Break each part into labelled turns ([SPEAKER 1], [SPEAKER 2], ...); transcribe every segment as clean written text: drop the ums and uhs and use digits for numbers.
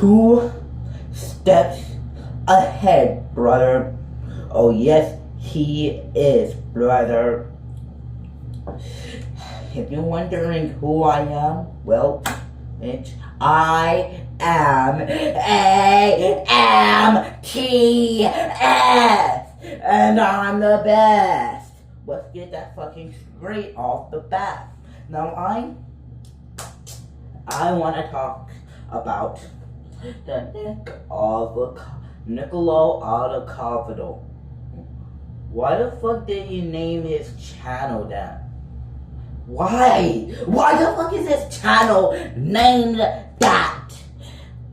[SPEAKER 1] 2 steps ahead, brother. Oh yes, he is, brother. If you're wondering who I am, well, bitch, I am AMTS, and I'm the best. Let's get that fucking straight off the bat. Now I want to talk about the Niccolo Avocado. Why the fuck did he name his channel that? Why? Why the fuck is his channel named that?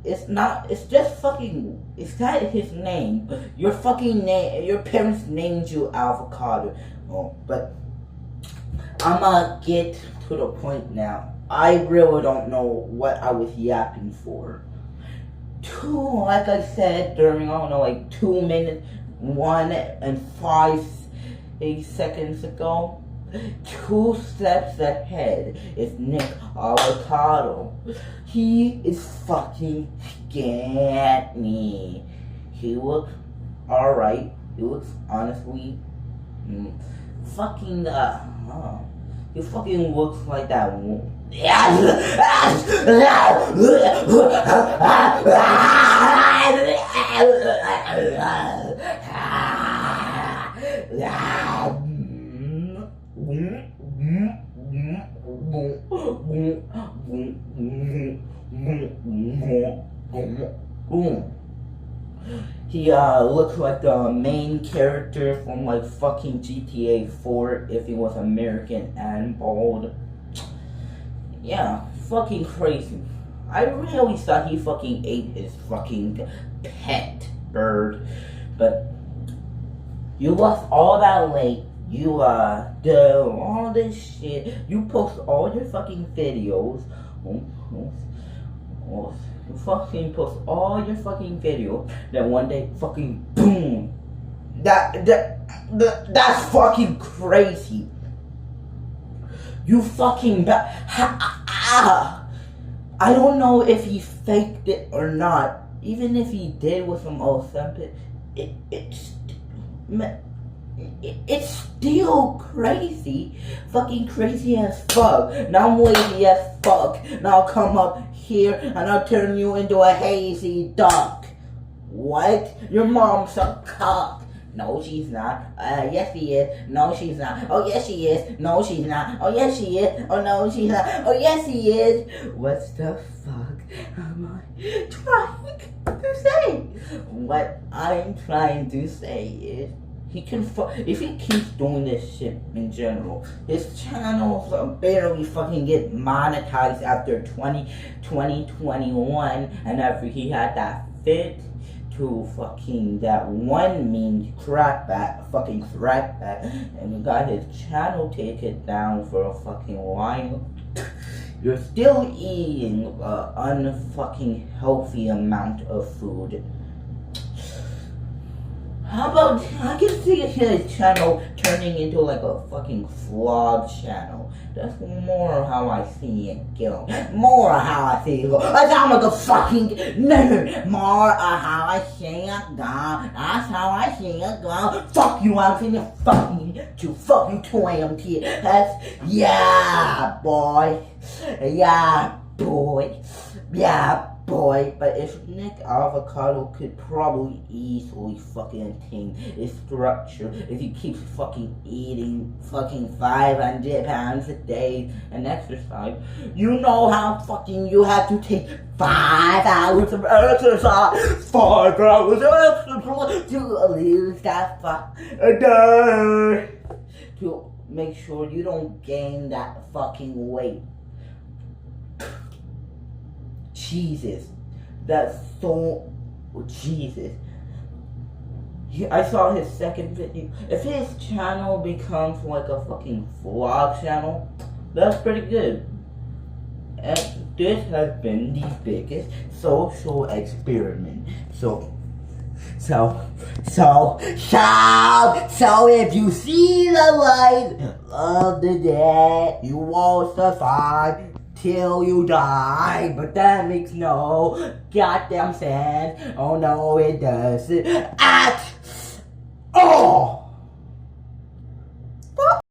[SPEAKER 1] It's not, it's just fucking, it's not his name. Your fucking name, your parents named you Avocado. Oh, but I'ma get to the point now. I really don't know what I was yapping for. Like I said during, I don't know, like 2 minutes, 1 and 5 seconds ago. 2 steps ahead is Nick Avocado. He is fucking scanny. He looks alright. He looks honestly fucking he fucking looks like that. He looks like the main character from like fucking GTA 4 if he was American and bald. Yeah, fucking crazy. I really thought he fucking ate his fucking pet bird, but you lost all that weight. You do all this shit. You post all your fucking videos. You fucking post all your fucking videos. Then one day, fucking boom. That's fucking crazy. You fucking I don't know if he faked it or not. Even if he did with some Ozempic, it's still crazy. Fucking crazy as fuck. Now I'm lazy as fuck. Now I'll come up here and I'll turn you into a hazy duck. What? Your mom's a cock. No, she's not. Yes, she is. No, she's not. Oh, yes, she is. No, she's not. Oh, yes, she is. Oh, no, she's not. Oh, yes, she is. What the fuck am I trying to say? What I'm trying to say is, he can if he keeps doing this shit in general, his channels barely fucking get monetized after 2021, and after he had that fit to fucking that one mean fucking crackback, and he got his channel taken down for a fucking while. You're still eating an unfucking healthy amount of food. How about, I can see his channel turning into like a fucking vlog channel. That's more how I see it go. More how I see it go. I sound like a fucking nerd. More how I see it go. That's how I see it go. Fuck you, I'm finna fucking to fucking 2 That's, yeah, boy. Yeah, boy. Yeah, boy. But if Nick Avocado could probably easily fucking attain his structure if he keeps fucking eating fucking 500 pounds a day and exercise. You know how fucking you have to take 5 hours of exercise, 5 hours of exercise to lose that to make sure you don't gain that fucking weight. Jesus, that's so, Jesus. I saw his second video. If his channel becomes like a fucking vlog channel, that's pretty good. And this has been the biggest social experiment. So if you see the light of the day, you will survive till you die, but that makes no goddamn sense. Oh no, it doesn't. At